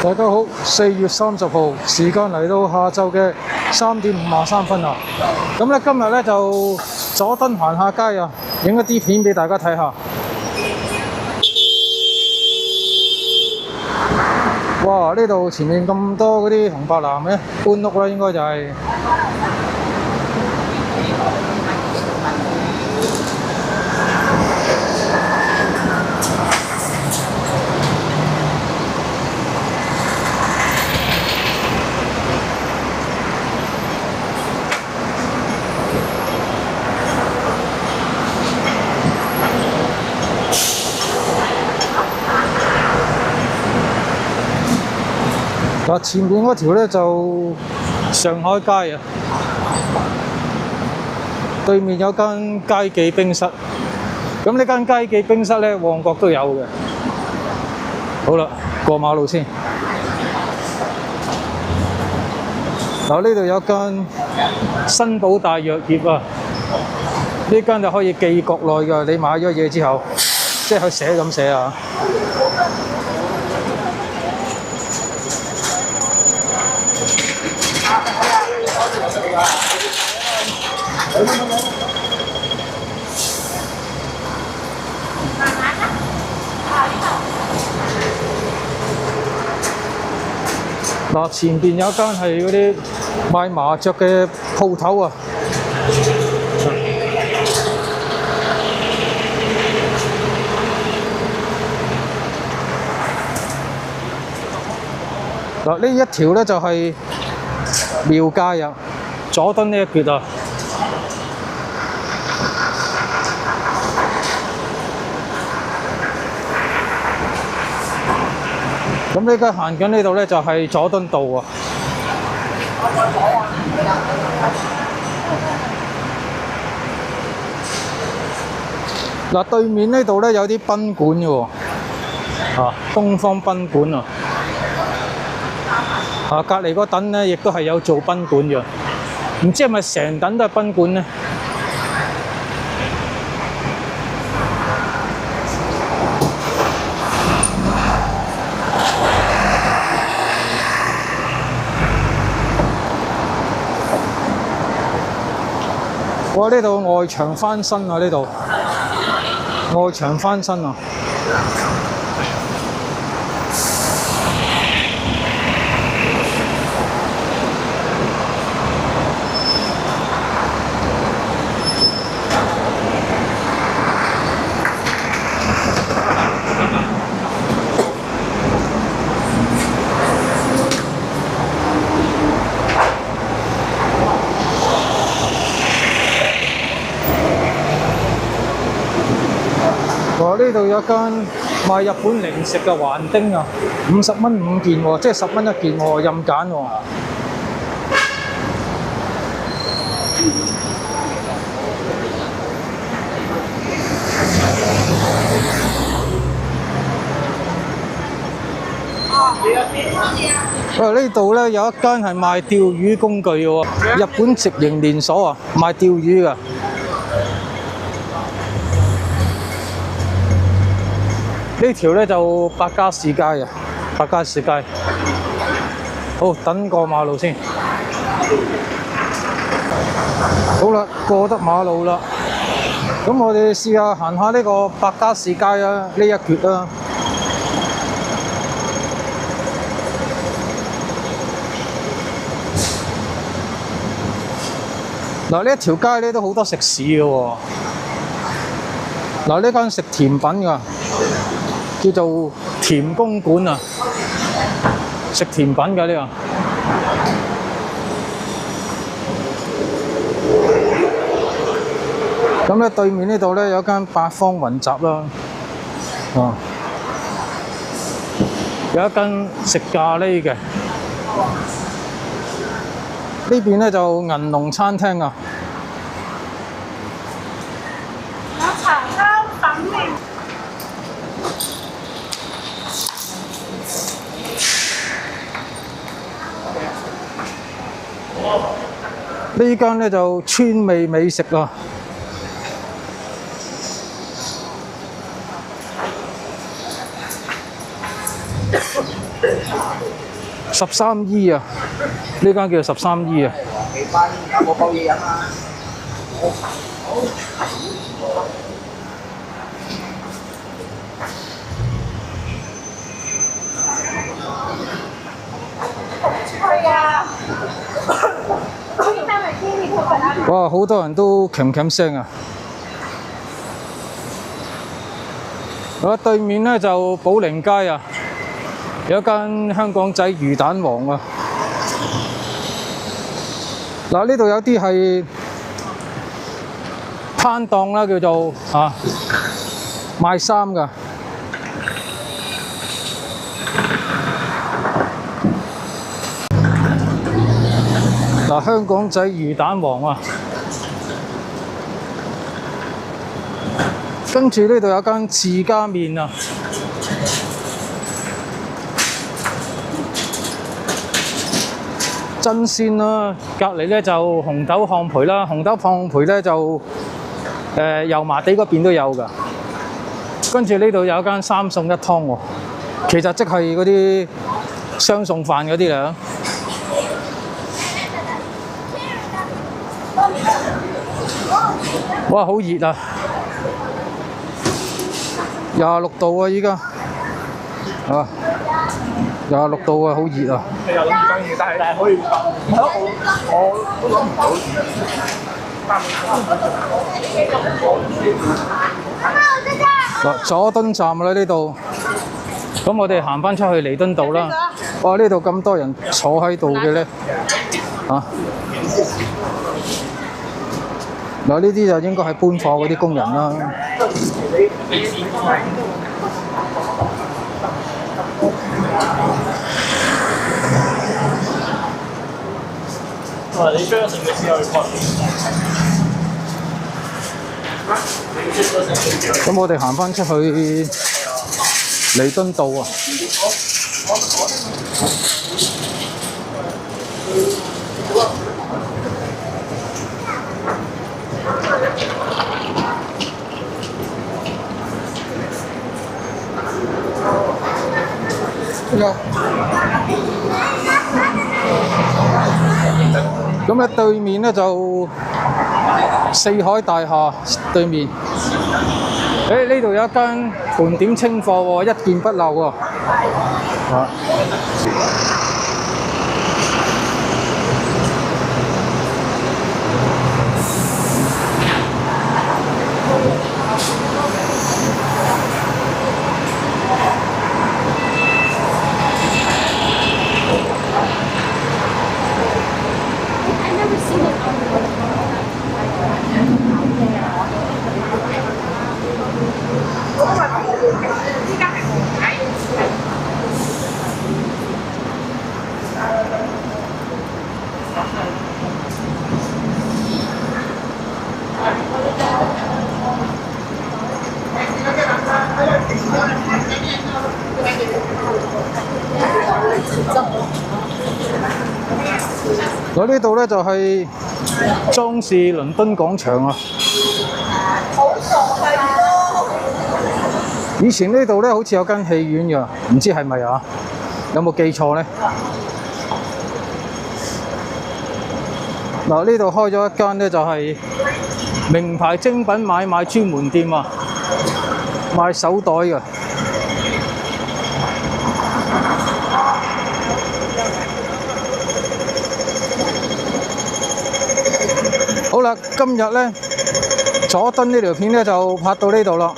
大家好，4月30號，時間嚟到下晝嘅3點53分啊！咁咧今日咧就佐敦行下街啊，影一啲片俾大家睇下。哇！呢度前面咁多嗰啲紅白藍嘅搬屋啦，應該就係。嗱，前面嗰條咧就上海街啊，對面有間佳記冰室。咁呢間佳記冰室咧，旺角都有嘅。好啦，過馬路先。嗱，呢度有間新寶大藥業啊，呢間就可以寄國內㗎。你買咗嘢之後，即係佢寫咁寫啊。嗱，前邊有間係嗰啲賣麻雀嘅鋪頭啊。嗱，呢一條咧就係廟街啊，佐敦呢一橛啊。咁呢家行緊呢度咧就係佐敦道啊。嗱，對面呢度咧有啲賓館嘅喎，東方賓館啊。隔離嗰棟咧亦都係有做賓館嘅，唔知係咪成棟都係賓館咧？哇！呢度外牆翻新啊！呢度外牆翻新啊！呢度有間賣日本零食嘅橫丁啊，50蚊5件喎，即係10蚊1件喎，任揀喎。呢度咧有一間係賣釣魚工具嘅喎，日本直營連鎖啊，賣釣魚㗎。呢條咧就百家士街啊，百家士街。好，等過馬路先。好啦，過得馬路啦。咁我哋試下行下呢個百家士街啊，呢一橛啊。嗱，呢一條街咧都好多食肆嘅喎。嗱，呢間食甜品㗎。叫做甜公館啊，食甜品㗎呢個。咁咧對面呢度咧有間八方雲集啦，有一間食咖喱嘅。呢邊咧就銀龍餐廳啊。有茶膠粉麵。呢間咧就川味美食啊。13E啊，呢間叫13E啊。有冇煲嘢飲啊？係啊，可以帶埋啲呢套啊。哇！好多人都鉗鉗聲啊！我對面咧就寶靈街啊，有一間香港仔魚蛋王啊。嗱，呢度有啲係攤檔啦，叫做賣衫㗎。嗱，香港仔魚蛋王啊！跟住呢度有間自家麵啊，真鮮啦。隔離咧就紅豆烘焙啦，紅豆烘焙咧就油麻地嗰邊都有㗎。跟住呢度有間3餸1湯喎，其實即係嗰啲雙餸飯嗰啲嚟。哇！好熱啊！ 26度啊！依家26度啊，好熱啊！你又諗住講嘢，但係可以我都諗唔到。嗱，佐敦站啦呢度，咁我哋行返出去彌敦道啦。哇！呢度咁多人坐喺度嘅咧，嗱，呢啲就應該係搬貨嗰啲工人啦。你將成個時候去咁我哋行返出去彌敦道啊！咁咧對面咧就四海大廈對面，呢度有一間盤點清貨喎，一件不漏喎。我呢度咧就係莊士倫敦廣場啊！以前呢度咧好似有間戲院㗎，唔知係咪啊？有冇記錯咧？嗱，呢度開咗一間咧就係名牌精品買賣專門店啊，賣手袋㗎。好啦，今日咧佐敦呢條片咧就拍到呢度啦。